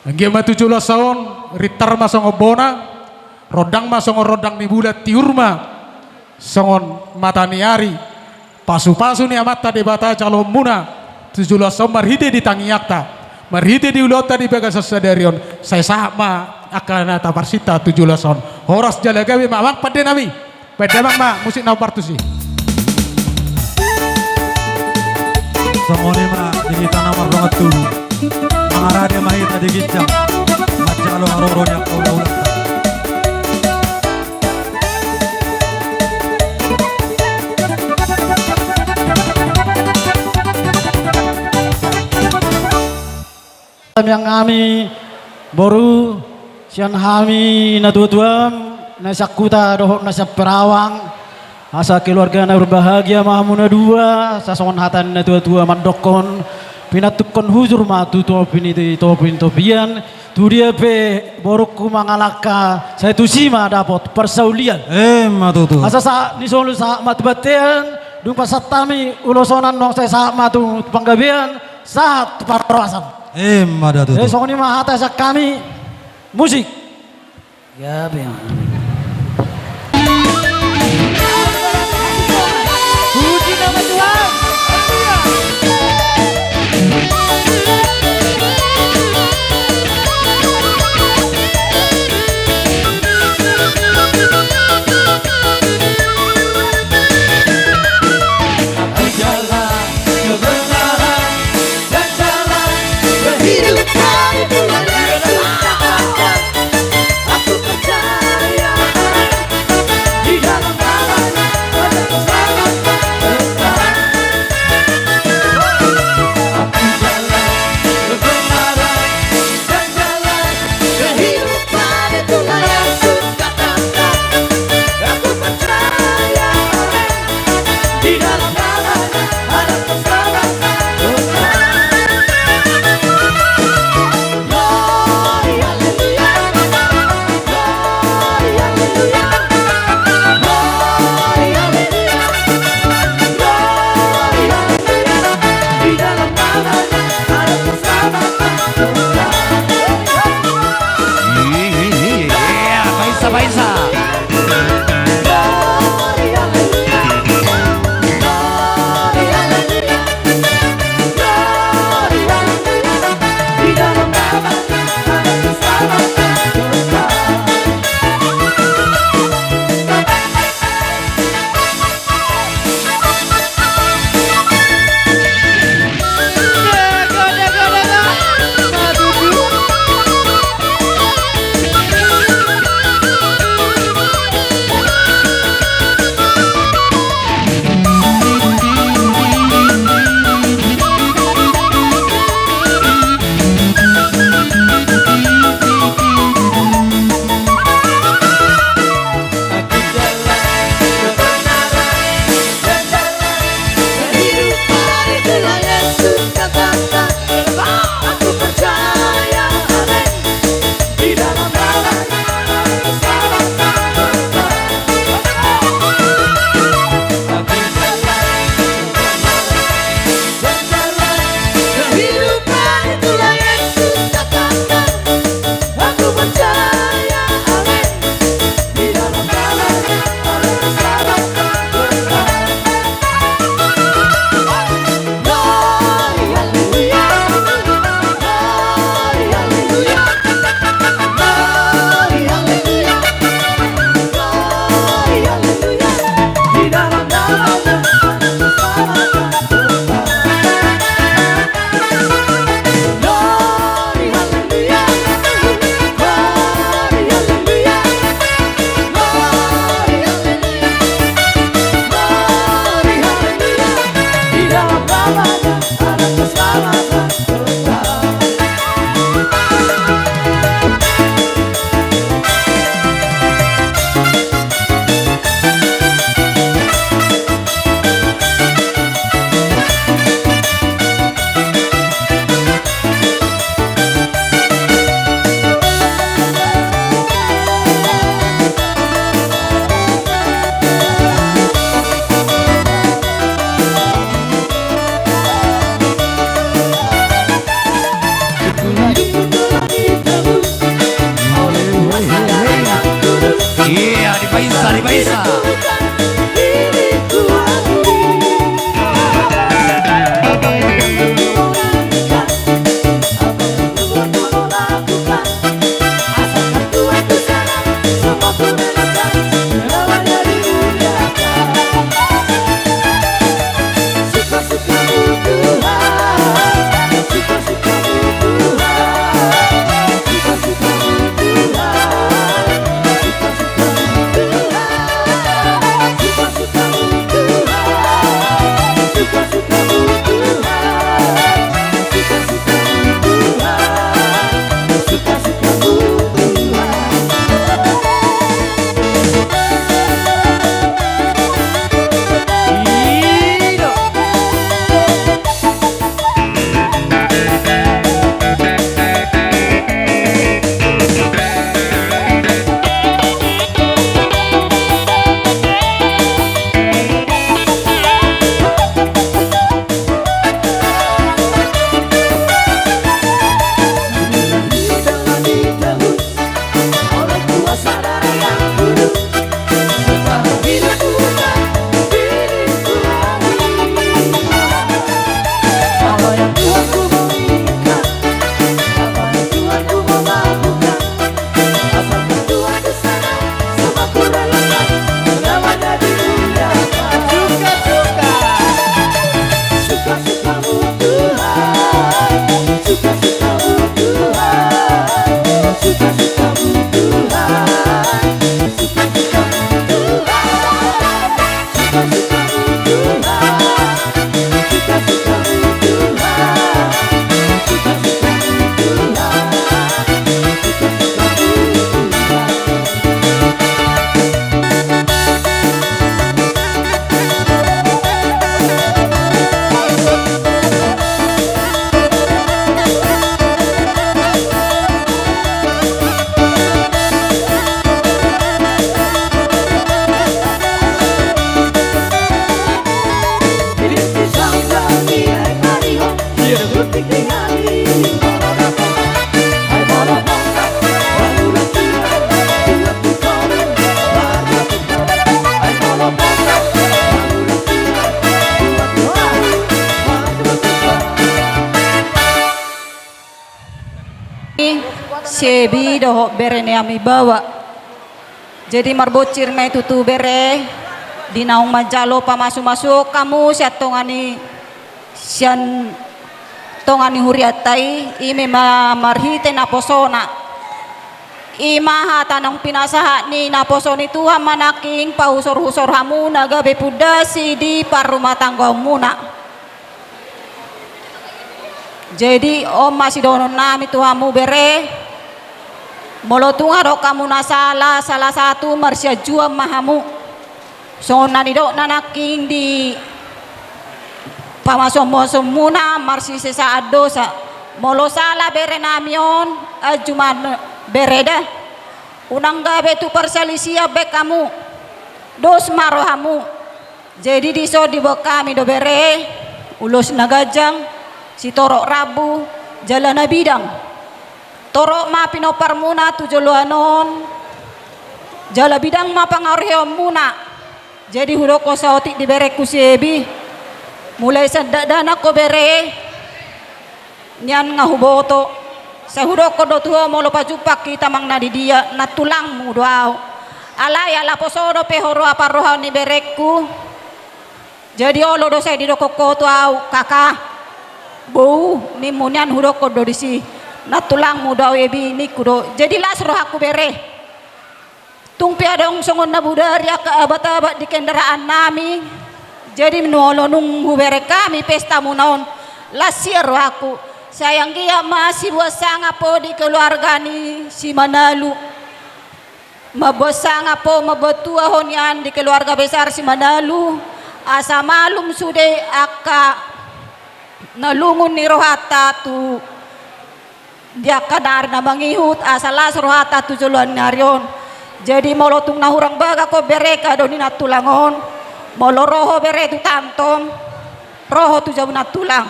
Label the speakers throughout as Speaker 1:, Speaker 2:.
Speaker 1: Angge ma 17 tahun ritar ma songo bona rodang ma songo rodang ni bulat tiurma songon mataniari pasu-pasu ni amata de bata calon muna 17 tahun marhide di tangiakta marhide di ulota di baga sasadarion saya sama akan ta parsita 17 tahun horas jalagawi ma mak pade nami pade mak ma musik na partusi
Speaker 2: Songoni ma di tanah marrongat tu mangarade mahita di gicam macalo aroronya ulah-ulah.
Speaker 3: Yang kami baru sian kami na tuam na sakuta dohok na sa perawang asa keluarga na berbahagia mahamuna dua sasongan hatan na tua mandokon pinatukon huzur matu to piniti to pintopian tu dia pe borokku mangalaka saya tu sima dapat persaulian
Speaker 2: Matu tu
Speaker 3: asa sa ni solo sa matbatean dung pasatami ulosonan nong saya sa matu panggabean saat parawasan
Speaker 2: mada tu
Speaker 3: songoni mah hata sa kami musik ya bang
Speaker 4: Puji nama Tuhan.
Speaker 5: Aku percaya Sebi doho bere ne ami bawa. Jadi marbocir me tutu bere dinaung majalo pamasu-masuk kamu siat tongani sian tongani huriatai ime marhite na posona. Ima tanang pinasaha ni na posoni Tuhan manaking pausor-husor hamu nagabe pudasi di parumah tangga muna. Jadi om masih donon nami tuhamu bere molo tunga do kamu na salah satu marsya jua mahamu so nani do nanaking di pamasomo semuna marsi sesa dosa molo salah bere namion ajuman bere dah unang gabe tu perselisia be kamu dos marohamu jadi diso di kami do bere ulos nagajang si torok rabu jalan bidang torok ma pinopar muna tujoluanon jala bidang ma pangarheo muna jadi hudoko saotik dibere kusebi mulai sadadana ko bere nyan ngahuboto sa hudoko do tuho molo pajupak kita mang na di dia na tulang mu doao alay ala posodo pehoro aparoha ni bereku jadi olo do saya di dokoko tuau kakak bau ni munian hudok kodo disi na tulang muda webi ni kudo jadi las roh aku bere tumpi adong songon na budari ke abat-abat di kendaraan nami jadi menolong nunggu bere kami pesta munaon lasir roh aku sayang dia masih buasang po di keluarga ni si Manalu mabosang po mabetua honyan di keluarga besar si Manalu asa malum sude aka nalungun ni rohata tu dia kadar na mangihut asalas rohata tu juluan narion jadi molotung nahurang baga ko bereka do ni natulangon molo roho bere tu tantom roho tu jabu natulang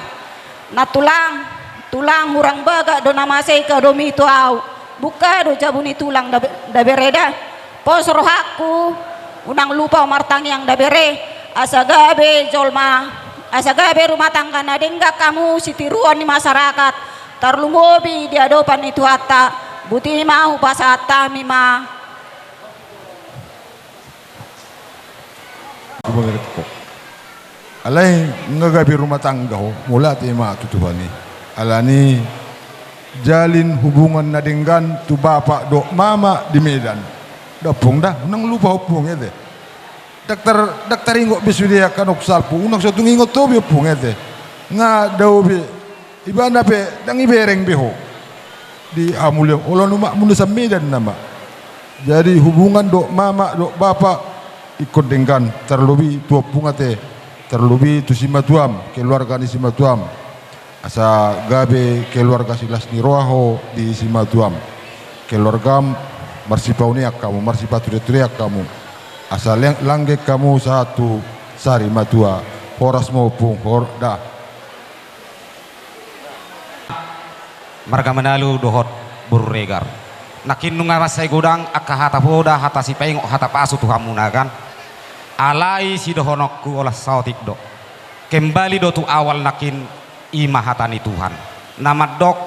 Speaker 5: tulang hurang baga do namasei ka do mito au buka do jabu ni tulang da bereda pos rohaku unang lupa martang yang da bere asagabe jolma asagabe rumah tangga na dengga kamu sitiruan di masyarakat tarlumobi di adopan itu hatta buti mau pasata mima
Speaker 6: alay ngagabi rumah tangga ho mula tema tutubani alani jalin hubungan na denggan tu bapak do mama di Medan dapong dah nang lupa hubung ya deh daktar ingok bisudia kanok salpu unak satu ingot to bi pung ete nga daw bi ibana pe dang ibereng beho di amulyo ulo numa mulu sa Medan nama jadi hubungan do mama do bapak ikut dengan terlebih tua pungate terlebih tu simatuam keluarga ni simatuam asa gabe keluarga silas ni roho di simatuam keluarga marsipaunia kamu marsipaturia kamu asal langge kamu satu sari matua horas maupun horda
Speaker 7: marga Manalu dohot bururegar nakin nunga masai godang akka hata poda hata si pengok hata pasu tu hamuna kan alai si dohonokku olah sautik do kembali do tu awal nakin ima hatani Tuhan nama dok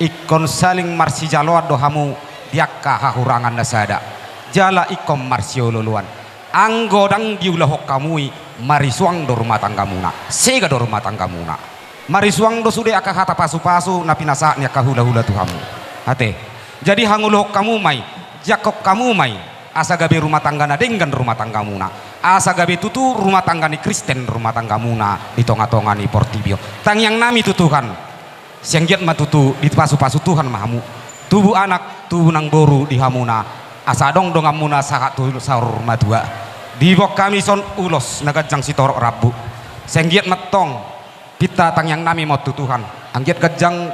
Speaker 7: ikon saling marsi jaloat do hamu diakka hahurangan nasada jala ikom marsio luluan anggodang diulah kamui marisuang do rumah tanggamuna sega do rumah tanggamuna marisuang do sude aka hata pasu-pasu na pinasa ni aka hula-hula tuhamu hate jadi hanguloh kamu mai jakok kamu mai asa gabe rumah tangga na dengan rumah tanggamuna asa gabe tutu rumah tangga ni Kristen rumah tanggamuna di tonga-tonga ni Portibio tang yang nami tutukan siang giat matutu di pasu-pasu Tuhan mahamu tubuh anak tubuh nang boru di hamuna asa dong dongamuna sahat tu sahur madua di bok kami son ulos nagajang si torok rabu senggiat metong kita tang yang nami mau Tuhan anggiat gajang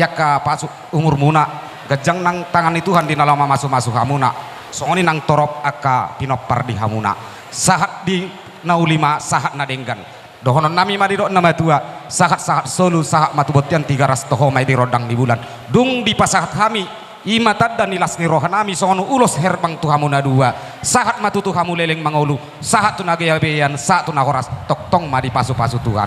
Speaker 7: yaka pasu umur muna gajang nang tangan Tuhan di nalama masuk hamuna songoni nang torop aka pinopar di hamuna sahat di naulima sahat nadenggan dohonon nami madi do nama tua sahat solu sahat matubotian 300 toho mai di rodang di bulan dung di pasahat kami imatad dan nilas ni rohanami sono ulos herbang tuhamuna dua sahat matutu hamu leleng mangolu sahat tunagayabeyan saat tunahoras toktong madi pasu-pasu Tuhan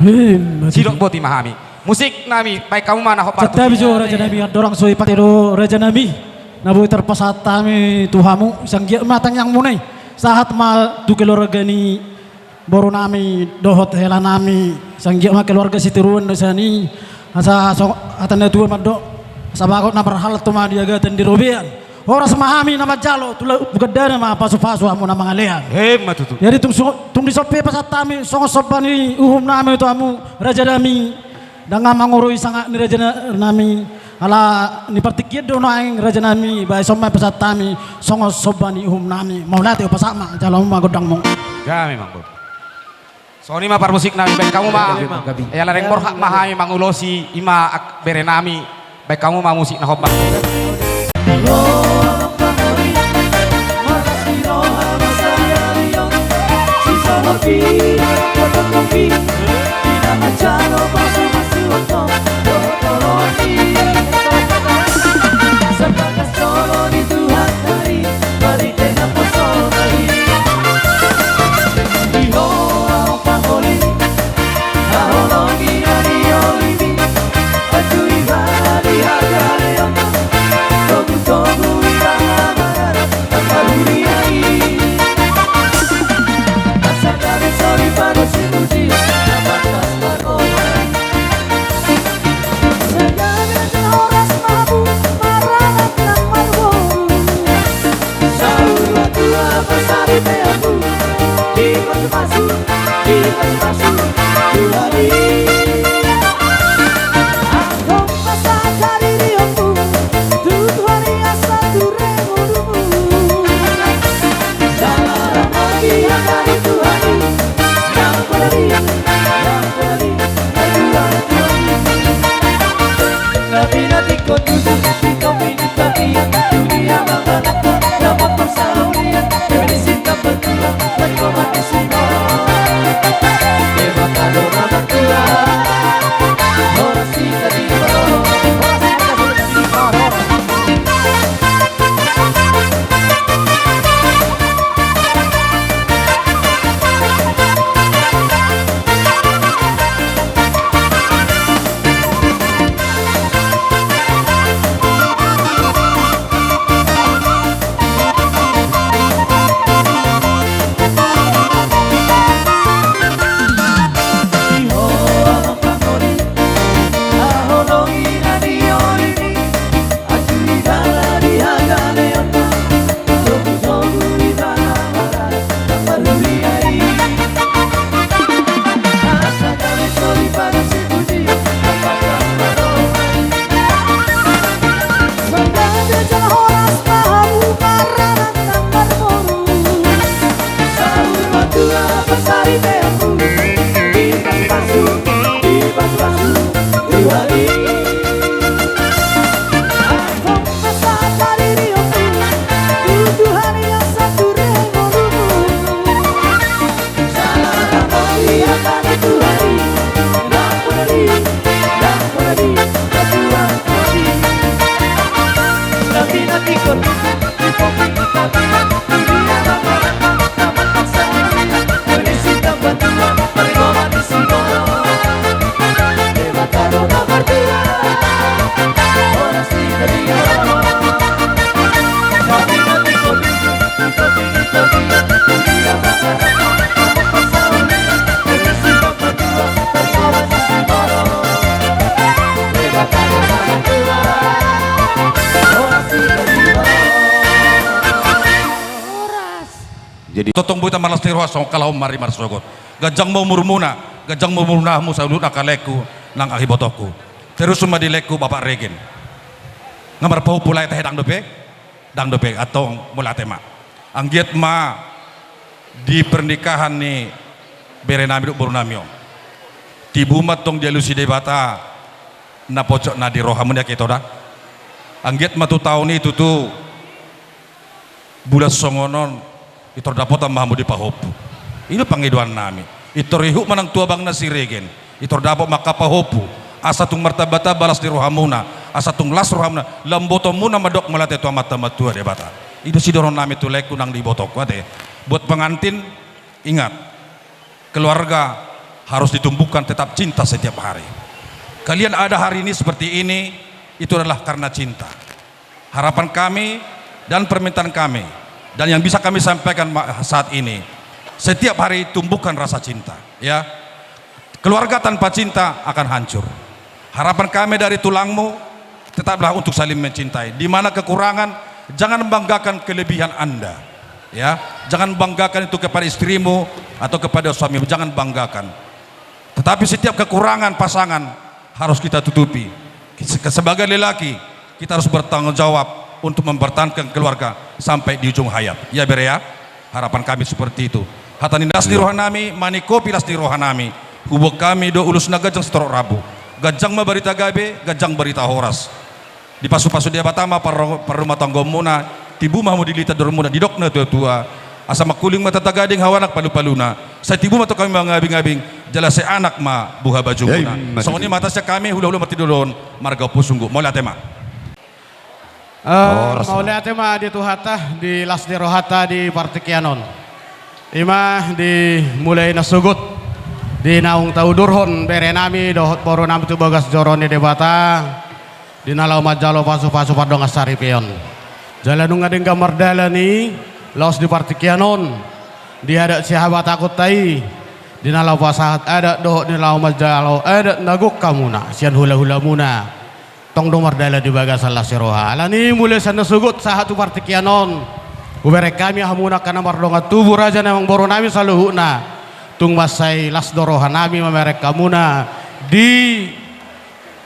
Speaker 7: sidok boti mahami musik nami baik kamu mana hop
Speaker 3: Setiap bijo Raja Nabi dorang soi patero Raja Nabi nabu terpasat tami tuhamu sang gia matang yang munai saat mal tu keluarga ni baru nami dohot hela nami sang gia ma keluarga sitirun dosani asa atanda tu maddo sabakot na perhal tu ma diaga tan dirobean ora semahami nama jalo tu bukan dana ma pasu-pasu amu nama ngalean
Speaker 7: matutu
Speaker 3: jadi tung disope pasat tami songo sobani uhum nami tu amu Raja Nami dengan mangurui sangat ni Raja Nami ala ni partikir do naing Raja Nami bai somai pasat tami songo sobani uhum nami maulati pasama jalo ma godang mong
Speaker 7: ya memang bro so ni ma par musik nami baik kamu ma ya lareng borhak mahai mangulosi ima bere nami baik kamu ma musik na hobak
Speaker 8: Jadi totong buita malas tirwa song kalau mari marsogot. Gajang mau murmuna musa ulut akaleku nang akibotoku. Terus suma dileku bapak regen. Ngamar pau pulai teh dang dope atau mulatema. Anggiat ma di pernikahan ni berenami burunamio. Tibumat tong jelusi debata na pojok na di rohamun ya ketoda. Anggiat ma tu tahun itu tu bulan songonon itu dapat mahamu di pahopu. Ini pangiduan nami. Itu rihu manang tua bang nasi regen. Itu dapat maka pahopu. Asa tung martabata balas di rohamuna. Asa tung las rohamuna. Lambotomuna madok melate tua mata matua debata. Itu si doron nami tu leku nang di botok wate. Buat pengantin ingat keluarga harus ditumbuhkan tetap cinta setiap hari. Kalian ada hari ini seperti ini, itu adalah karena cinta. Harapan kami dan permintaan kami, dan yang bisa kami sampaikan saat ini, setiap hari tumbuhkan rasa cinta. Ya, keluarga tanpa cinta akan hancur. Harapan kami dari tulangmu, tetaplah untuk saling mencintai. Di mana kekurangan, jangan banggakan kelebihan Anda. Ya, jangan banggakan itu kepada istrimu atau kepada suamimu, jangan banggakan. Tetapi setiap kekurangan pasangan harus kita tutupi. Sebagai lelaki, kita harus bertanggung jawab untuk mempertahankan keluarga sampai di ujung hayat. Ya Bere ya, harapan kami seperti itu. Hatani nasdi rohanami, manikopi nasdi rohanami. Hubuk kami do ulus na gajang setorok rabu. Gajang mabarita gabe, gajang barita horas. Di pasu-pasu dia batama rumah tangga muna, tibu mahu dilita dormuna di dokna tua-tua. Asa makuling mata tagading hawanak palu-paluna. Sa tibu mata kami mangabing-abing, jala se anak ma buha baju muna. So ini mata sa kami hula-hula matidulon marga pusunggu. Mola tema.
Speaker 3: Maulaya tema di Tuhata, di Lasdi Rohata di Partikianon. Ima di mulai nasugut di naung tau durhon bere nami dohot poro nami tu bagas jorone debata di nalau majalo pasu-pasu padong asari pion. Jalan ngadeng gambar dalani laos di Partikianon. Di ada sahabat takut tai di nalau pasahat ada dohot di nalau majalo ada naguk kamuna sian hula-hula muna. Tong domar dala di bagas Allah siroha. Alani mulai sana sugut sahatu Partikianon. Ubere kami hamuna kana mardonga tubuh raja namang boro nami saluhuna. Tung masai las doroha nami mamerek kamuna di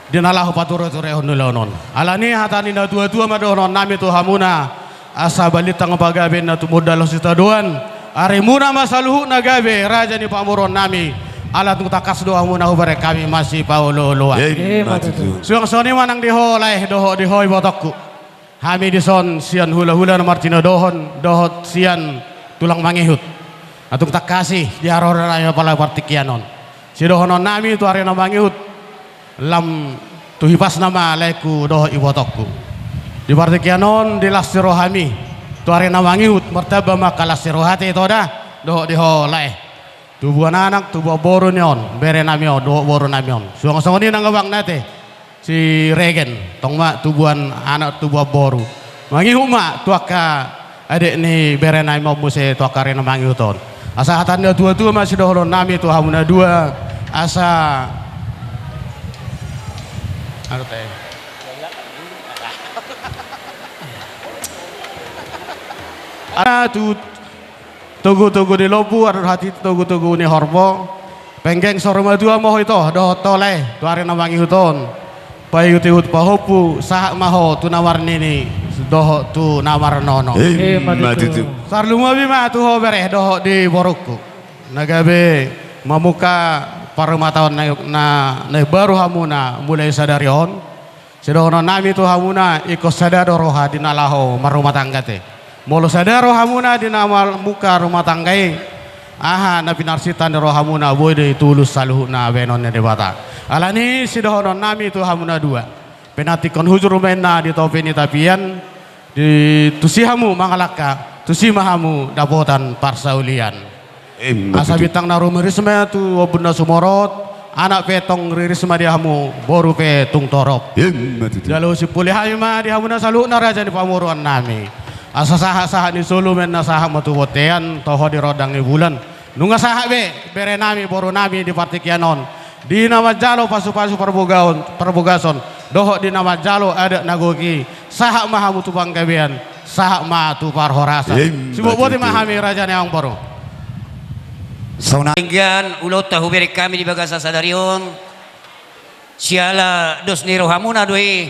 Speaker 3: nalahu paturo-ture hondulonon. Alani hatani na tua-tua madonon nami tu hamuna asa balitang pagabe na tumudalo sitaduan. Ari muna masaluhuna gabe raja ni pamuron nami. Alat takas doa muna ubere kami masih paululuan. Suang soni manang diholay doho dihoy botokku. Hami dison sian hula-hula na Martino dohot sian tulang mangihut. Atung tak kasih di arora raya pala Partikianon. Si dohonon nami tu arena mangihut lam tuhipas nama leku doho ibotokku. Di Partikianon di lasiro hami tu arena mangihut martaba maka lasiro hati itu dah doho diholay. Tubuh anak tubuh boru nyon bere namion doho boru namion. Suang-suang ini nanggawang nate. Si Regen tongma tubuhan anak tubuh boru mangi huma tuaka adek ni berenai mau muse tuaka rena mangi uton asa hatanda tua-tua masih doholon nami tu hamuna dua asa anu teh ada tu tugu-tugu di lobu ada hati tugu-tugu ni horbo penggeng sorma dua mau itu doh toleh tu arena mangi uton payuti-hut pahopu sahak maho tu nawar nini doho tu nawar nono sarluma bima tu ho bereh doho di borokku nagabe mamuka paruma tahun na baru hamuna mulai sadari on sedono nami tu hamuna ikut sadaro roha di nalaho marumah tangga te molo sadaro hamuna di nama muka rumah tanggai aha na pinarsitan rohamuna boy de tulus saluhna benonnya debata alani sidohonon nami tu hamuna dua penatikon hujur mena di topeni tapian di tusihamu mangalaka tusimahamu dapotan parsaulian asa bitang naru merisme tu wabunda sumorot anak petong ririsma dihamu boru petung torop jalu si pulihai ma dihamuna saluhna raja di pamuruan nami asa saha-saha ni solo men na saha matu botean toho di rodang ni bulan nunga saha be bere nami boru nami di Partikianon di nama jalo pasu-pasu perbugason doho di nama jalo ada nagoki saha maha mutu bangkabian saha ma tu parhorasa sibuk bote mahami raja neang boru
Speaker 9: Saunanggan ulot tahu beri kami di bagasa sadarion siala dos niro hamuna doi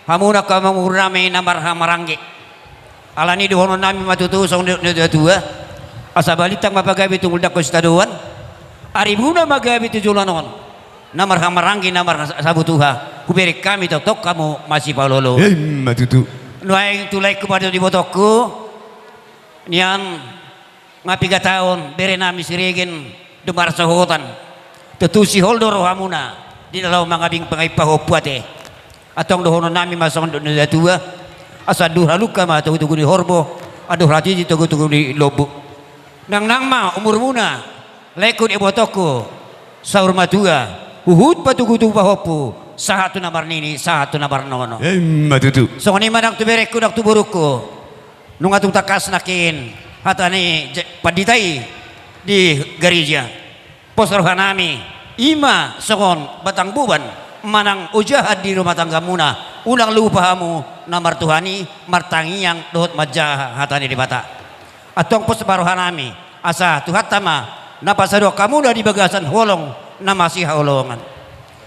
Speaker 9: hamuna kamamurame namar hamarangge alani dihonon nami matutu saung dua asa balitang mapagabi tungul dako staduan aribuna magabi tujulanon namar hamarangge namar sabutuha kuberi kami tok kamu masih palolo
Speaker 6: matutu
Speaker 9: nuai tulai kepada di botokku nian ngapiga tahun bere nami siregen demar sahotan tetusi holdo rohamuna di dalam mangabing pangai pahopuate atong dohonon nami masang dua tua asa duha luka ma tugu di horbo aduh rati di tugu di lobu nang ma umur muna lekun ibotoko saur matua uhut patugu tu pahopu sahatu na marnini sahatu na marnono
Speaker 7: Matutu.
Speaker 9: so ni manang tuberekku dak tuburuku nung atong takas nakin hatani paditay di gereja posrohanami ima songon batang buban manang ujahat di rumah tangga muna ulang lupahamu na martuhani martangiyang dohot majah hatani di bata atong posbarohanami asa tuhatama napasado kamu na di bagasan holong na masih holongan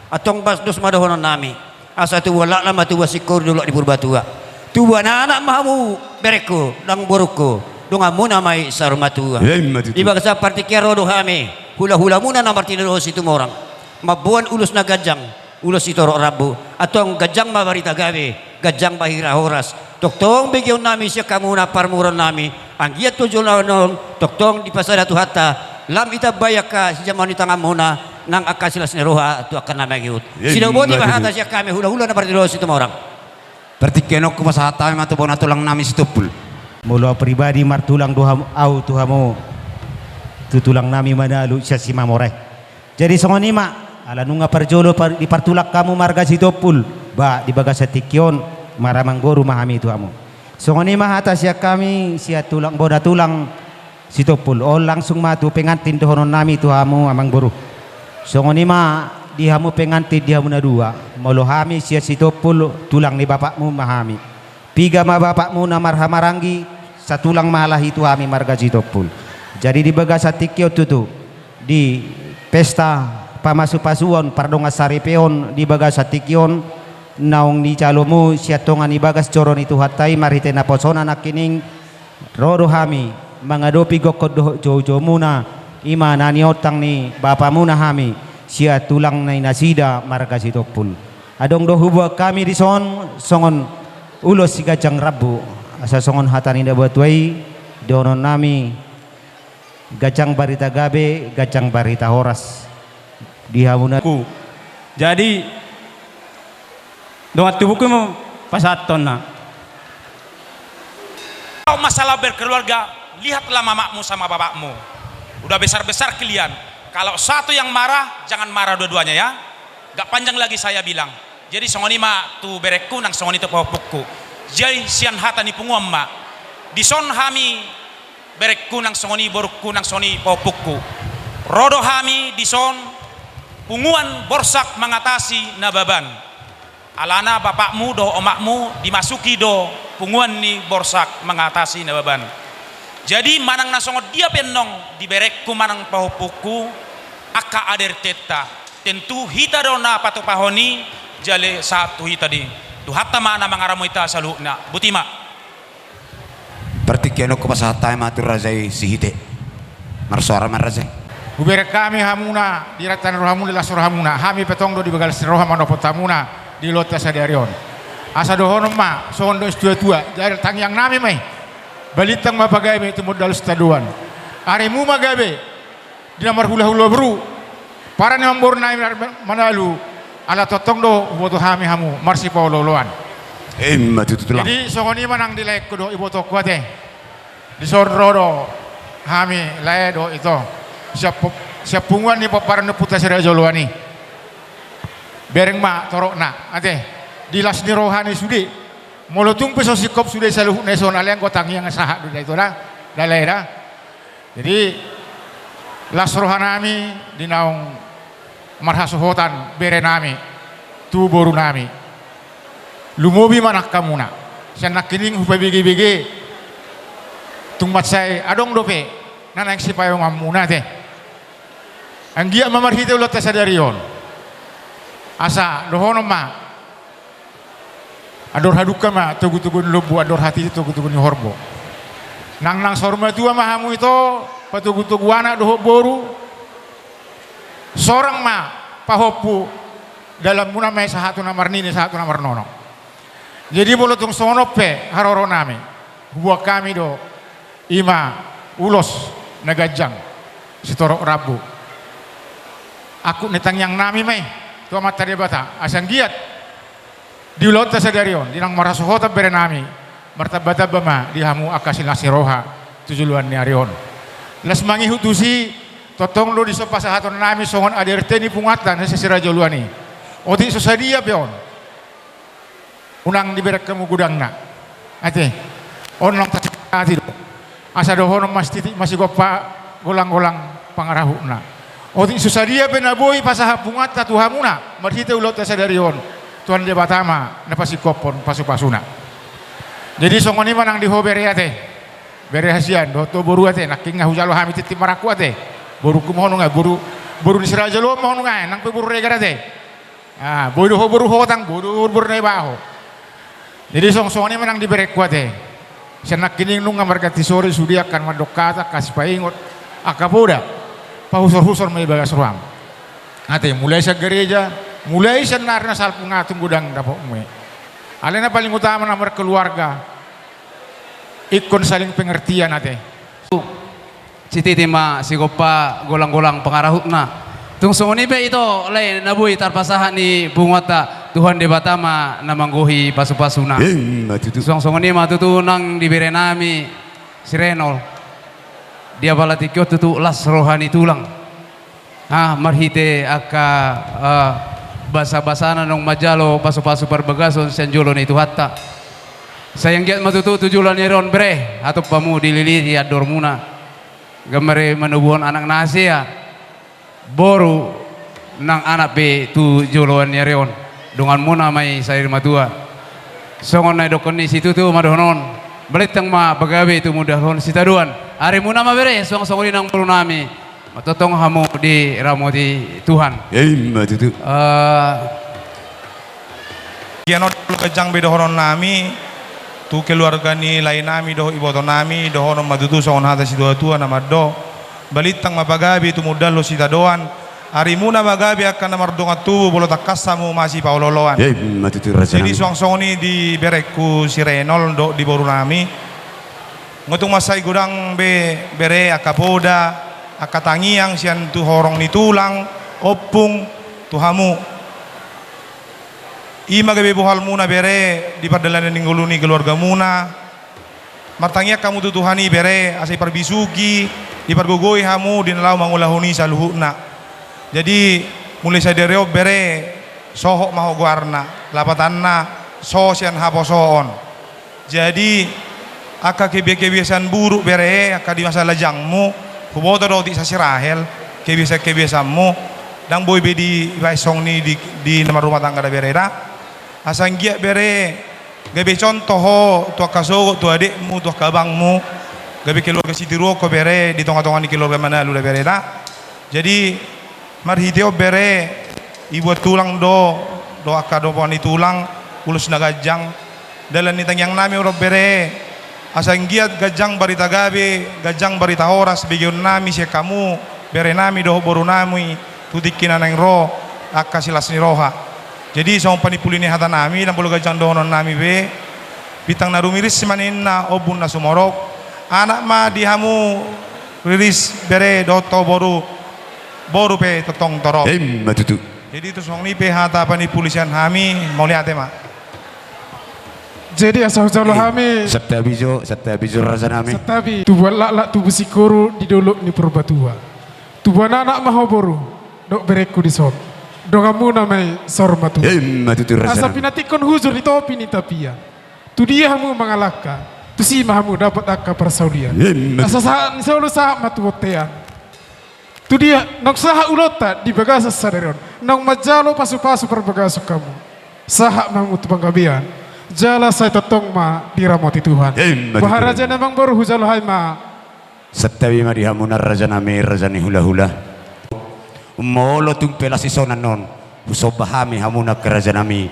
Speaker 9: atong basdos madohonon nami asa tu wala lama tu wasikur dulu di Purbatua tuwa na anak mahamu bereku dang boruku dunga muna may sarumatua di bagasa partikero dohame hula-hula muna na martinero situ morang mabuan ulus na gajang ulos ito rabu atong gajang mabarita gabi gajang bahira horas toktong bigyan nami siya kamuna parmuran nami ang giyat tujuh non toktong di pasada tuhata lam ita bayaka si jamani tangam muna nang akasilas ni roha tu akan nama giut sinabo di bahata siya kami hula-hula na partinero situ morang
Speaker 7: Pertikeno ko masahata matubon na tulang namin si Tupul.
Speaker 10: Mula pribadi martulang duham au tuhamo tutulang nami manalo siya si Mamore. Jadi songonima ala nunga parjolo di partulak kamu marga si Tupul ba di baga sa tikyon maramang boru mahami tuhamo. Songonima hata siya kami siya tulang boda tulang si Tupul o langsung matu pengantin dohonon nami tuhamo amang boru. Songonima dihamu pengantin dihamu na dua molohami siya si Tupul tulang ni bapakmu mahami piga ma bapakmu na marhamaranggi sa tulang malahi tu hami marga si Tupul jadi di baga sa tikyo tutu di pesta pamasu-pasuon pardonga saripeon di baga sa tikyon naong ni calomu siya tongan ni bagas coron itu hatai marite na posona nakining rodo hami mangadopi gokod jojo muna ima nani otang ni bapamu na hami siya tulang na inasida marga si Tupul adong dohubwa kami di songon ulos si gajang rabu asa songon hatan inda buatway donon nami gajang barita gabe gajang barita horas dihamuna
Speaker 3: ku jadi doa tubuhku mo pasaton na
Speaker 11: masalah berkeluarga lihatlah mamamu sama bapakmu udah besar-besar kalian. Kalau satu yang marah, jangan marah dua-duanya ya. Gak panjang lagi saya bilang. Jadi songoni ma tu berekku nang songoni tu popukku. Jadi sian hata ni punguam ma. Di son hami berekku nang songoni borukku nang songoni popukku. Rodo hami di son punguan borsak mengatasi nababan. Alana bapakmu do omakmu dimasuki do punguan ni borsak mengatasi nababan. Jadi manang nasongot dia penong di berekku manang pahupuku aka ader teta tentu hita dona patu pahoni jale satu hita di tu hatta mana mangaramu ita salukna butima
Speaker 7: Pertikeno ko masahata matur razai si hite marsuara marazai
Speaker 6: Huberek kami hamuna di ratan rohamu di lasur hamuna hami petong do di bagal roha manopotamuna di lota sadarion asa dohono ma sondo tua dari tang yang nami mai balitang mapagabe itu modal staduan aremu magabe di nomor hula-hula beru para nombor nai manalu ala totong do boto hami hamu marsi pauloloan
Speaker 7: matutulang
Speaker 6: jadi songoni manang di lek do iboto kuate di sorrodo hami lae do itu siap punguan ni paparan puta serajoloani bereng ma torokna ate di las ni rohani sudi molotung peso sikop sudah selalu nasional yang gotang yang sahak dunia itu dah dalai dah jadi las rohanami di naung marhasuhotan berenami tu boru nami lumobi manak kamuna sian nakining hupai bigi tungmat saya adong dope nanang sipayo mamuna teh anggia mamarhite ulat sadarion asa dohono ma ador haduka ma tugu-tugun lubu ador hati tugu-tugun horbo nang sorma tua mahamu itu patugu-tugu anak doho boru sorang ma pahopu dalam muna mai sahatu namar nini sahatu namar nono jadi bolotung sonope haroro nami buah kami do ima ulos nagajang sitorok rabu aku netang yang nami mai tua mata debata asang giat di ulota sadarion dinang marasuhota berenami martabata bama dihamu akasil nasiroha tujuluan ni arion las mangi hutusi totong lo di sopa sahaton nami songon aderte ni pungatan sa sirajoluani Oti susadia peon. Unang diberek kamu gudang na. Ate. Onong tati do. Asa dohono masih gopa golang-golang pangarahu na. Oti susadia penaboy pasahapungat tatuhamuna. Marhite ulot sadarion. Tuan dia batama na pasikopon pasu-pasuna. Jadi songoni manang dihobere ate. Bere hasian do to boru ate naking ngahujalo hami titi maraku ate. Boru kumono nga boru di serajalo mono nga nang pe boru regara ate. Ah, boru hotang boru nei baho. Jadi song-songoni manang dibere kuate. Senak kini nung ngamargati sore sudi akan madokata kasih paingot akapoda. Pahusor-husor may bagas ruam. Ate mulai sa gereja, mulai sa narna salpung ngatung gudang dapo umuwi. Alin na paling utama na keluarga, ikon saling pengertian ate.
Speaker 12: Si titima si gopa golang-golang pengarahut na. Tung songoni be ito lain nabuhi tarpasahan ni bungota Tuhan di Batama na mangguhi pasu-pasuna. Songoni matutunang dibere nami si Renol. Dia balatikyo tutu las rohani tulang. Marhite aka basa-basana nung majalo pasu-pasu perbagason senjolo ni Tuhatta. Sayang giat matutu tujulan ni Ron bre atau pamu dililiti ador muna. Gamare manubuhan anak nasi ya. Boru nang anak be tu joloan ni Ron. Dengan muna may sayur matua. Songon na dokon ni situ tu madonon. Balitang ma bagawe tu mudahon sitaduan. Ari muna mabere song-songin nang pulu nami. Matotong hamu di ramoti Tuhan.
Speaker 10: Matutu.
Speaker 11: Kianot kejang bedohonon nami tu keluarga ni lain nami doh iboto nami dohonon matutu songon hata si tua nama do balitang mapagabi tu mudalo sita doan hari muna magabi akan namardongat tu bolo takasamu masih pauloloan.
Speaker 10: Matutu.
Speaker 11: Jadi song-songoni di berekku si Renol do di boru nami ngotung masai gudang bere akapoda akatangiang sian tu horong ni tulang opung tu hamu ima gabe bohal muna bere di padalan ningguluni keluarga muna martangia kamu tu Tuhani bere asai parbisugi di pargogoi hamu di nalau mangulahuni saluhuna. Jadi mulai sadereo bere sohok maho guarna lapatanna so sian haposoon. Jadi aka kebiasaan buruk bere aka di masa lajangmu kuboto roti sa si Rahel kebiasaanmu dang boy be di baisong ni di nomor rumah tangga da bereda asang gia bere gabe contoh ho tu kasogo tu adekmu tu kabangmu gabe keluarga sitiruo ko bere di tonga-tonga ni keluarga mana lu da bereda. Jadi marhiteo bere ibu tulang do aka do poni tulang ulus nagajang dalan ni tangyang nami uro bere asang giat gajang barita gabe gajang barita horas bigyon nami siya kamu bere nami doho boru nami tutikin nang ro akka silas ni roha. Jadi sa panipuli ni hata nami nang bulu gajang dohonon nami be bitang narumiris manin na obun na sumorok anak ma dihamu riris bere doto boru pe totong torok.
Speaker 10: Matutu.
Speaker 11: Jadi itu song ni pe hata panipulisian hami mau lihat ma.
Speaker 1: Jadi asal jalo hami
Speaker 10: Satabijo rasa nami.
Speaker 1: satabi tubuh lak tubuh sikuru di dolok ni perbatua. Tubuh anak mahoboru dok bereku di sob. Dongamu namai sormatu.
Speaker 10: Matutu rasa.
Speaker 1: Asa pinatikon huzur di topi ni tapia. Tu dia hamu mengalahkan. Tu si mahamu dapat akka persaudian. Asa saat ni solo saat matu botean. Tu dia nok saha ulota di bagasa saderon. Nok majalo pasu-pasu perbagaso kamu. Saha mahamu tu panggabian. Jala saya tetong ma diramoti Tuhan. Baharaja namang baru hujalo hai ma.
Speaker 10: Satabi ma dihamuna raja nami raja ni hula-hula. Molo tung pelasi sonan non. Usobahami hamuna keraja nami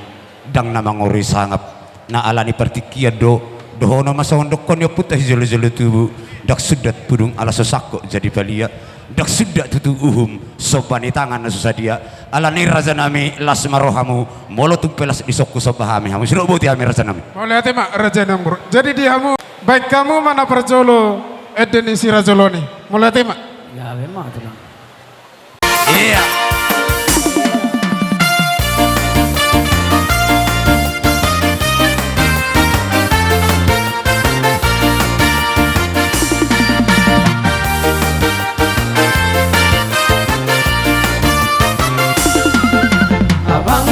Speaker 10: dang namang ori sangap na alani partikia dohono masawon dokon yo putah jolo-jolo tubu dak sudat pudung ala sosako jadi balia dak sudat tutu uhum sobani tangan na susadia alani raja nami las marohamu molo tung pelas isokku sobahami hamu siro buti hami raja nami
Speaker 1: Mulai tema raja namur. Jadi dihamu baik kamu mana perjolo eden isi rajoloni. Mulai tema.
Speaker 3: Ya memang tenang.
Speaker 10: iya
Speaker 4: Abang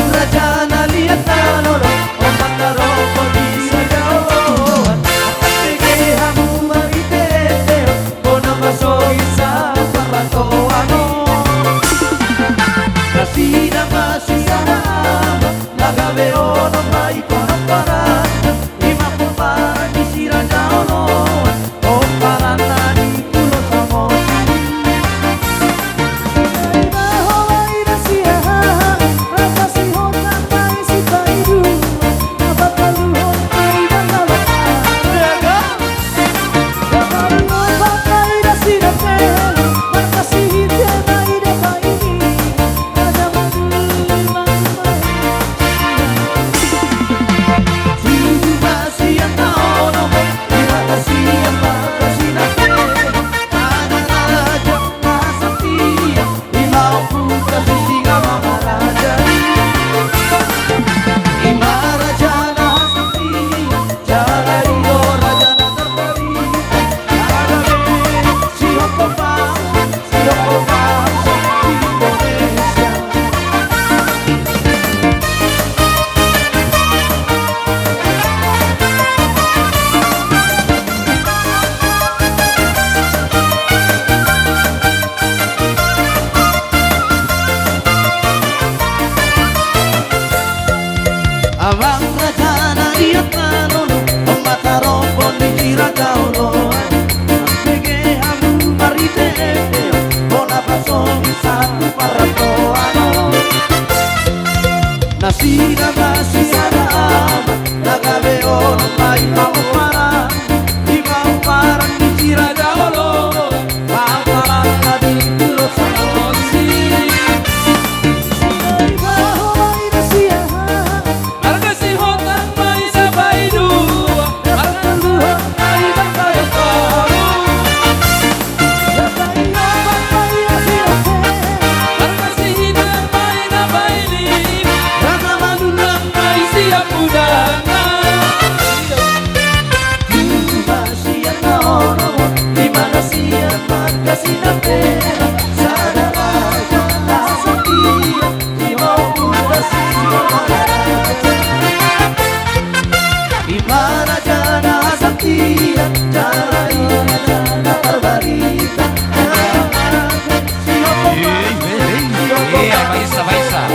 Speaker 7: Baisa, baisa.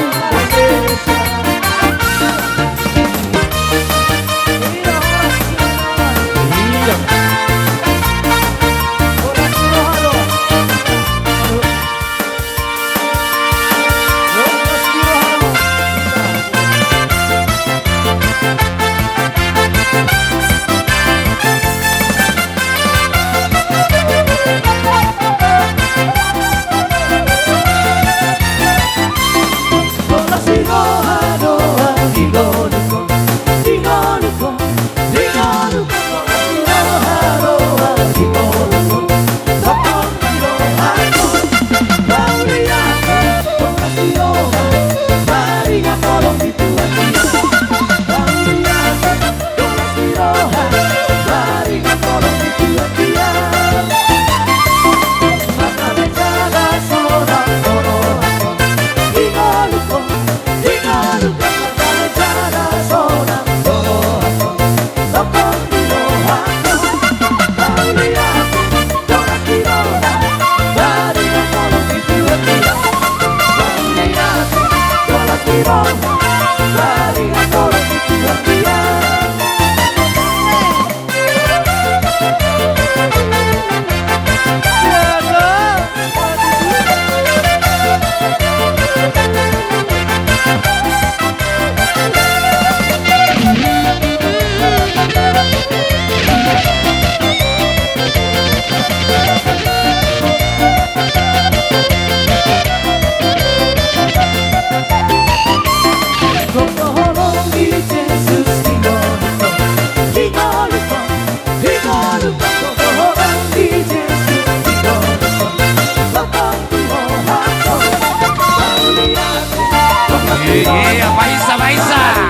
Speaker 7: Baisa, baisa.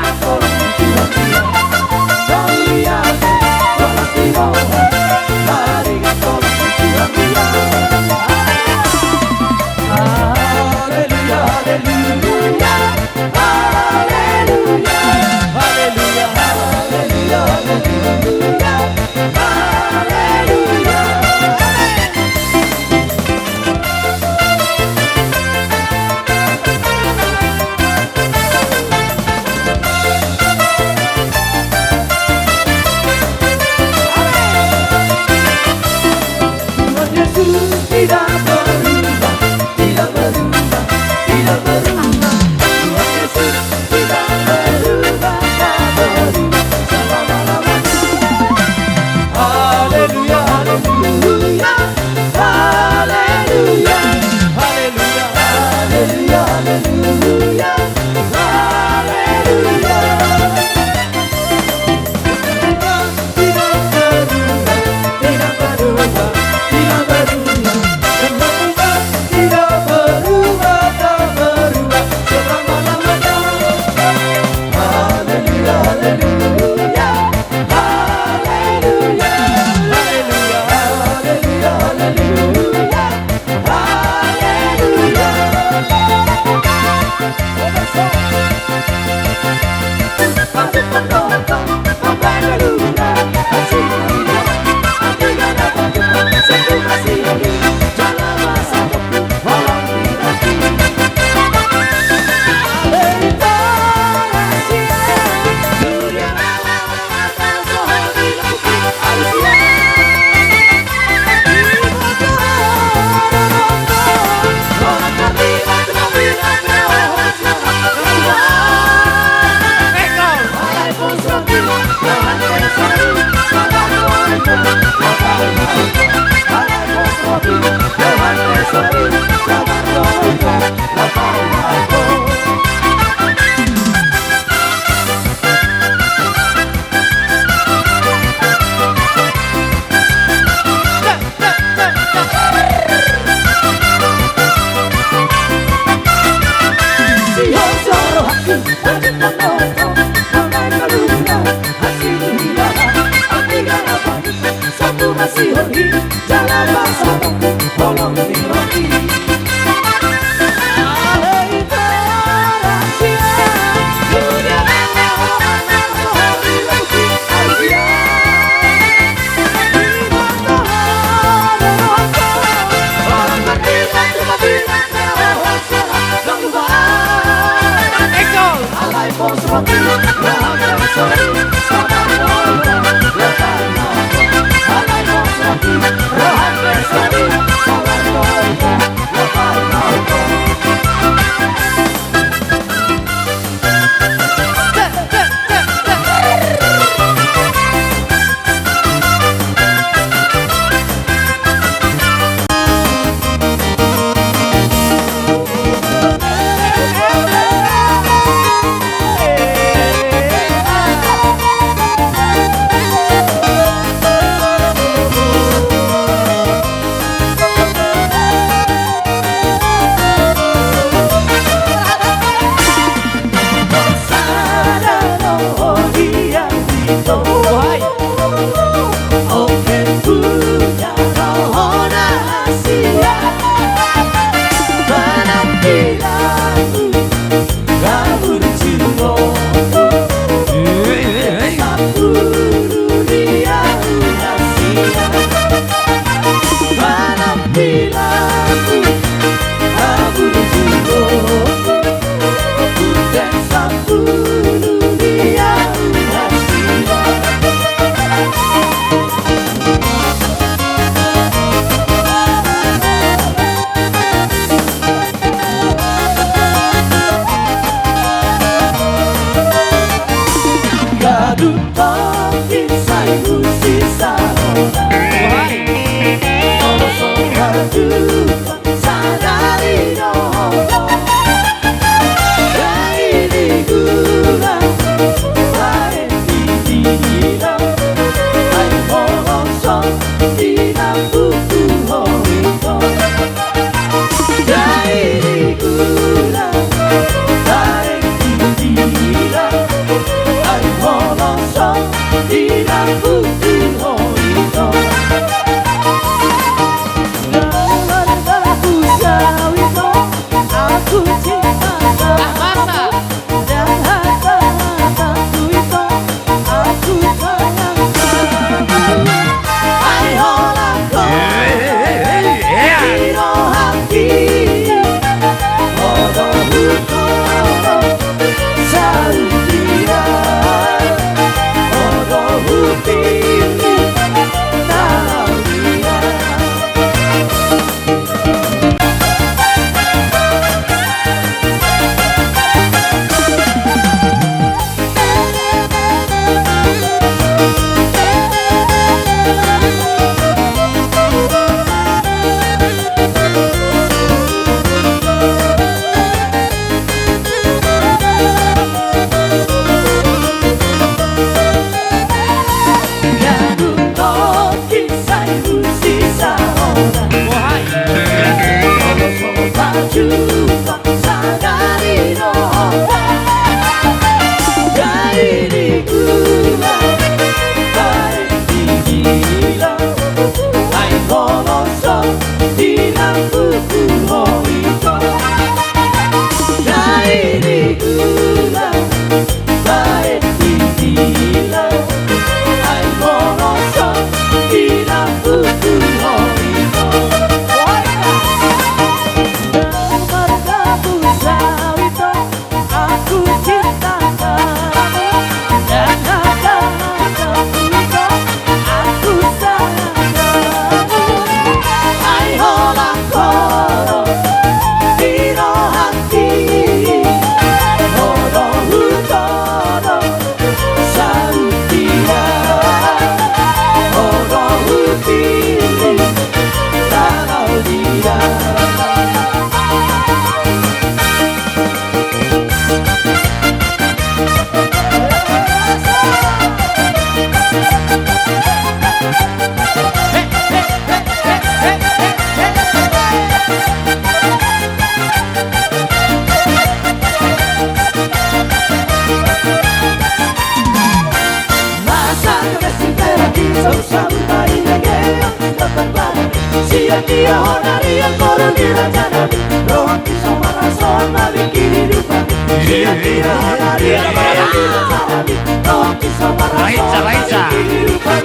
Speaker 4: Sia-sia honari yang korup dirajanabi, rohani sama rason mabikir hidupan. Sia-sia honari yang korup dirajanabi, rohani sama rason mabikir hidupan.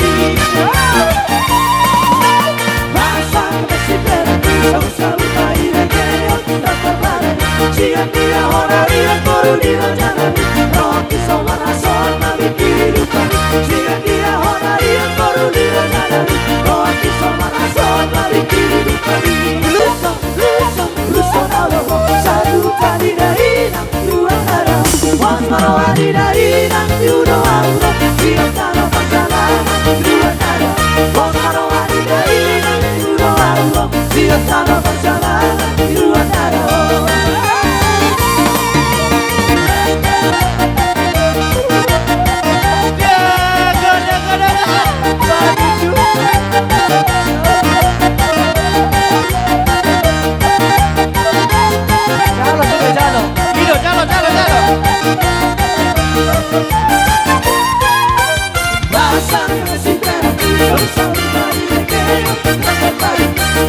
Speaker 4: Basang besi berarti sama-sama bayi kaya tak terbalik. Sia-sia honari yang korup dirajanabi, rohani sama rason mabikir hidupan. Sia-sia honari yang korup dirajanabi, rohani sama rason mabikir hidupan. Luson alobo satu kali dari nang dua nara, wan marawadi dari nang dua auro, siap tanah perjalanan dua nara, wan marawadi dari nang dua auro, siap tanah perjalanan dua nara.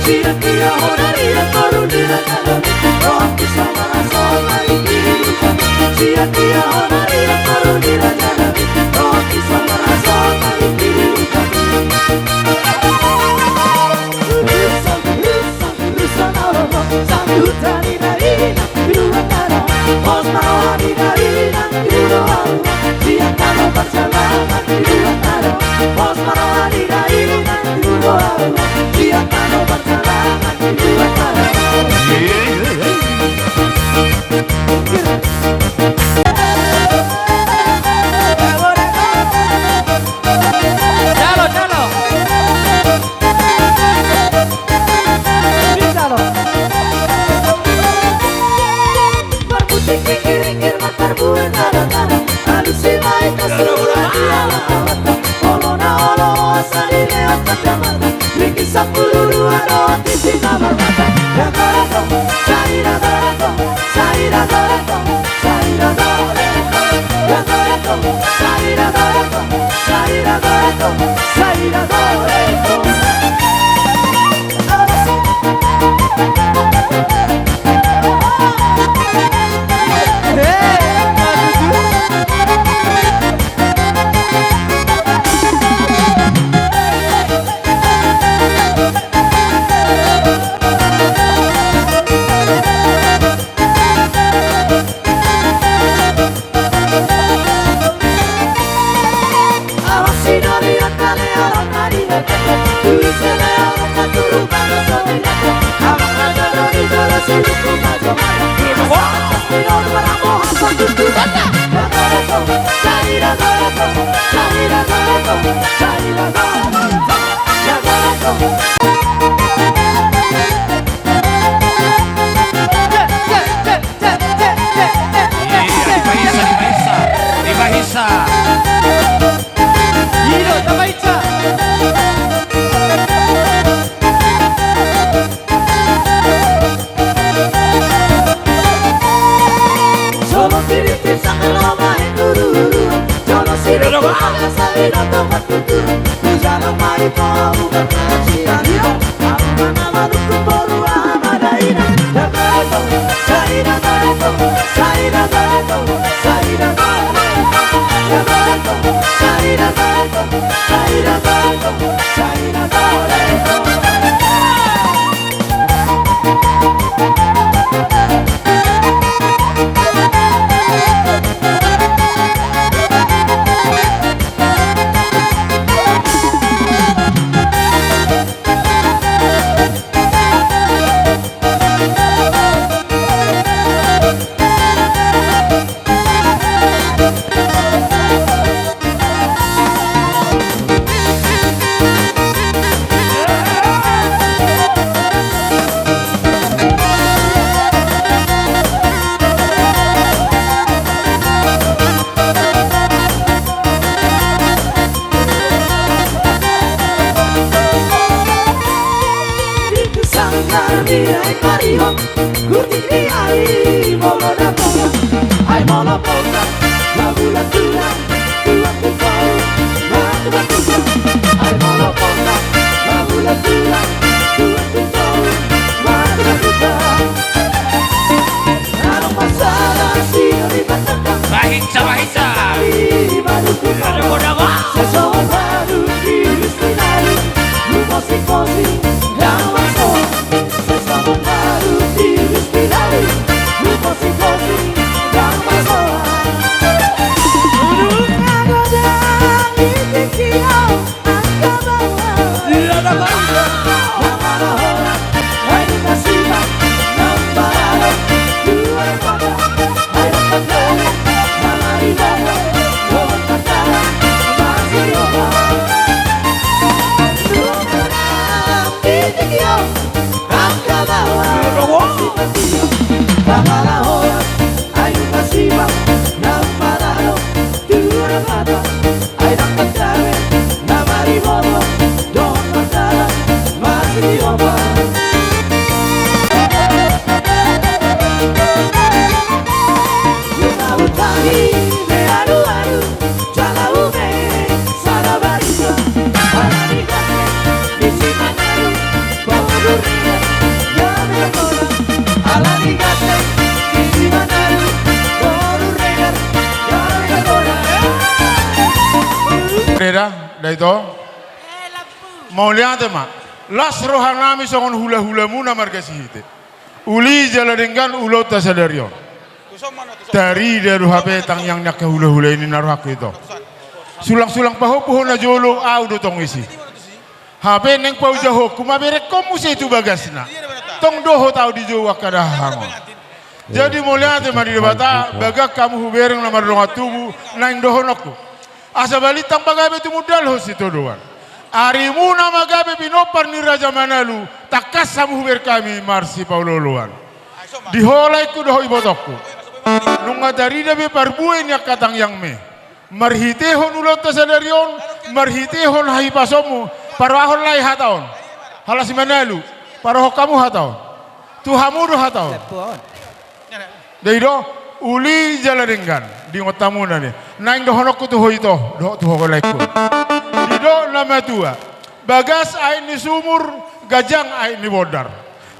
Speaker 4: Sia-sia honari yang korup dirajanabi, rohani sama rason mabikir hidupan. Sia-sia honari yang korup dirajanabi, rohani sama rason mabikir hidupan. Luson alobo satu kali dari nang dua nara, wan marawadi dari nang dua auro, siap tanah perjalanan dua nara, wan marawadi dari nang dua auro, siap tanah perjalanan dua nara. Berputik pikir-pikir matar bulan nada-nada, halusi baik keseluruhan dialah awata, olona olo asali lewat kacamata, bikin sepuluh dua doa tisi kamar mata. Dagoreto, saira-goreto, saira-goreto, saira-goreto. Dagoreto, saira-goreto, saira-goreto, saira-goreto. Ay, Kamalahoya ayo kasibang ng panalo Turang mata ay nakagdawe na mariboto Doon magdala masiliyopa Lumawutagi me adu-adu Jalau me sarabarisa Pananigate di Simanaru Pagurnia ya melakona Alanigate di Simanaru Pagurnia ya melakona
Speaker 6: Reda, daito. Mau lihat mak, las rohanami songon hula-hula muna margasihite. Uli jala dengan ulo tasadarion. Dari daru HP tang yang nak hula-hula ini naruh aku itu. Sulang-sulang paho na jolo au do tong isi. HP neng pau jaho kumabere komu se itu bagasna. Tong doho tau di jawa kada hangon. Jadi mau lihat mari debata bagak kamu hubereng namar donga tubu nang doho nokku. Asa balitang pagabe tu mudal ho situ doan. Arimu nama gabe binopar ni Raja Manalu takas samu huber kami marsi pauloluan. Diholai ku doho ibotokku. Nunga dari dabe parbue ni katang yang me. Marhitehon ulot tasadarion, marhitehon hai pasomu, parahon lai hataon. Halasi Manalu, paraho kamu hataon. Tuhamu do hataon. Daido uli jalarengan di ngotamu nani. Naing dohonokku tuho ito, doho tuho kolekku. Dido nama tua. Bagas ai ni sumur, gajang ai ni bodar.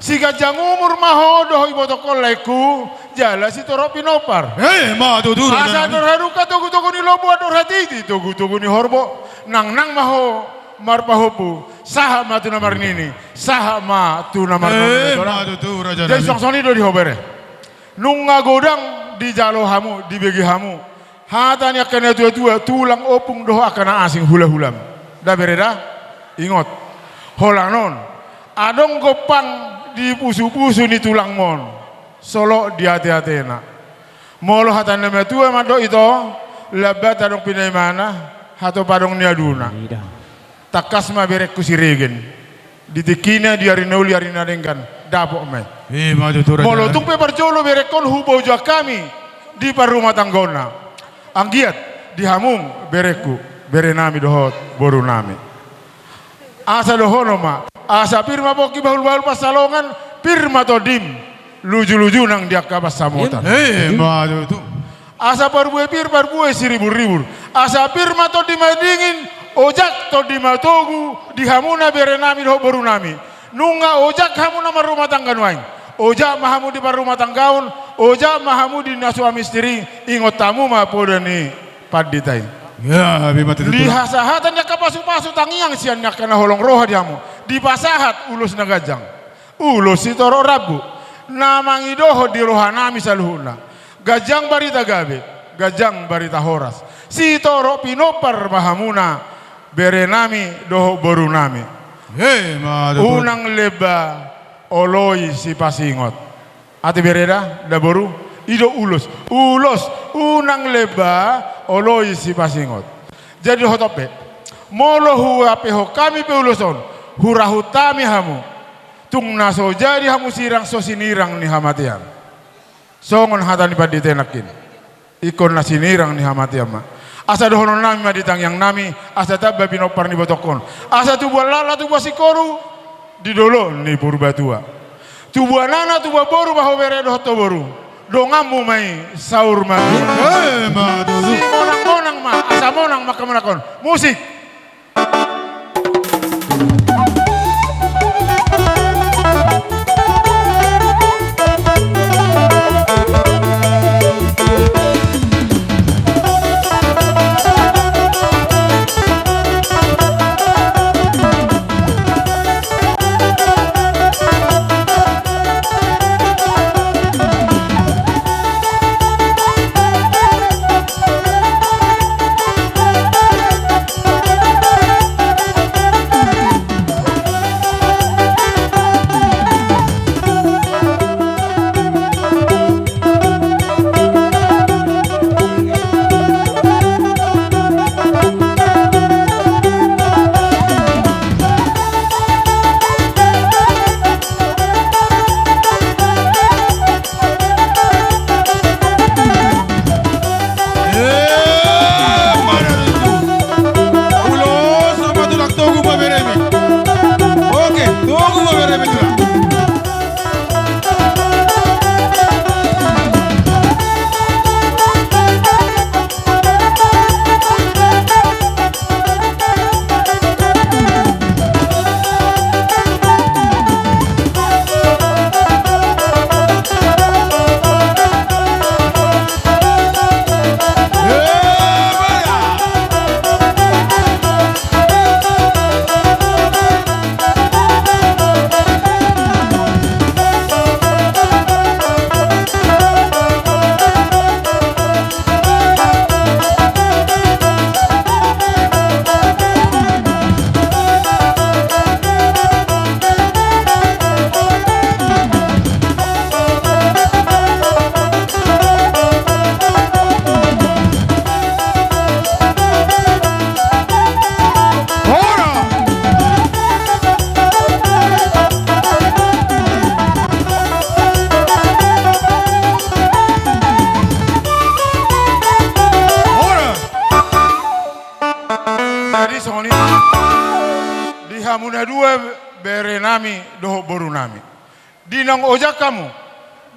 Speaker 6: Si gajang umur maho doho ibotokol leku, jala si toro pinopar.
Speaker 2: Ma tutur.
Speaker 6: Asa dorharuka togu-togu ni lobo dorhatiti, togu-togu ni horbo. Nang maho marpahopu, saha ma tu namar nini, saha ma tu namar nini.
Speaker 2: Ma tutur aja.
Speaker 6: Jadi song-song ni do dihobere. Nunga godang di jalo hamu, di begi hamu. Hatanya kena tua-tua, tulang opung doho akana asing hula-hulam. Da bereda, ingot. Holanon, adong gopang di pusu-pusu ni tulang mon. Solo di hati-hatena. Molo hatan nama tua mado itu, lebat adong pinai mana, hato padong niaduna. Takas ma berek kusiregen. Ditikina di arinauli arinadengkan, dapok mai.
Speaker 2: Ma tutur.
Speaker 6: Molo tumpe parjolo berekon hubo jua kami di parumah tanggona. Anggiat di hamung bereku, berenami dohot boru nami. Asa dohono ma, asa pirma poki bahul-bahul pasalongan, pirma todim, luju-luju nang dia kabas samutan.
Speaker 2: Ma tutur.
Speaker 6: Asa parbue siribur-ribur. Asa pirma to dimadingin, ojak to dimatogu, di hamuna berenami dohot boru nami. Nunga ojak hamuna marumah tanggan waing. Oja mahamu di parumah tanggaun, oja mahamu di nasuami istri, ingot tamu ma poda ni paditai.
Speaker 2: Ya, bima tutur.
Speaker 6: Lihasahatan ya kapasu-pasu tangiang sian nya kana holong roha diamu. Di pasahat ulus na gajang. Ulus si toro rabu. Namangi doho di rohanami saluhuna. Gajang barita gabe, gajang barita horas. Si toro pinopar mahamuna berenami doho borunami.
Speaker 2: Ma tutur.
Speaker 6: Unang leba oloi si pasingot. Ati bereda da boru ido ulus unang leba oloi si pasingot. Jadi hotope molo huape ho kami pe uluson hurahutami hamu tung naso jadi hamu sirang so sinirang ni hamatian songon hatani paditenakin ikon na sinirang ni hamatian ma asa dohono nami maditang yang nami asa tabba binopar ni botokon asa tubuh lala tubuh sikoru di dolo ni purba tua tubuh nana tubuh boru baho bere dohoto boru dongamu mai saur ma si monang ma asa monang makamanakon musik Tunggu bere betulan. Jadi songoni di hamuna dua bere nami doho boru nami. Di nang ojak kamu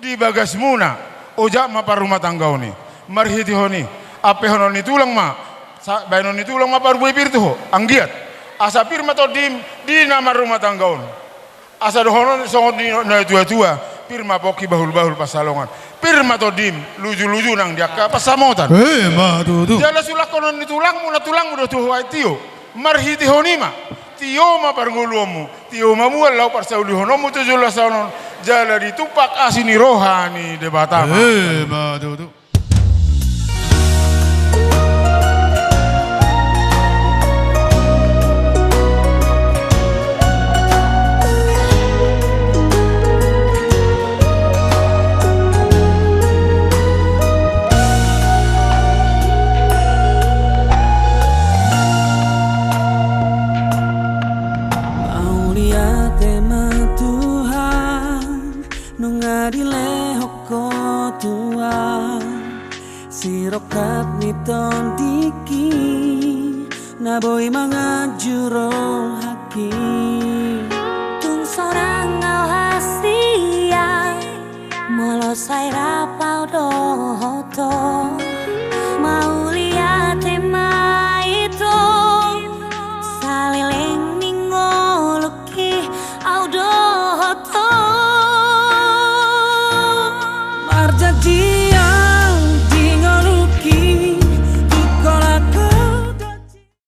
Speaker 6: di bagas muna ojak ma par rumah tangga oni. Marhiti honi ape hono ni tulang ma baino ni tulang ma par buai pir tuh anggiat. Asa pir ma to di nama rumah tangga oni. Asa dohono songot di na tua pirma poki bahul pasalongan. Pirma to dim luju nang dia ka pasamotan.
Speaker 2: Ma tutu.
Speaker 6: Jala sulak konon ni tulang udah tuh wai tio. Marhiti honima. Tio ma parngulumu. Tio ma mual lau parsauli honomu tu jula sanon. Jala ditupak asini rohani debatama.
Speaker 2: Ma tutu.
Speaker 4: Sirokat niton tiki naboy mga juro haki tung sorang ngau hasia molosai rapau dohoto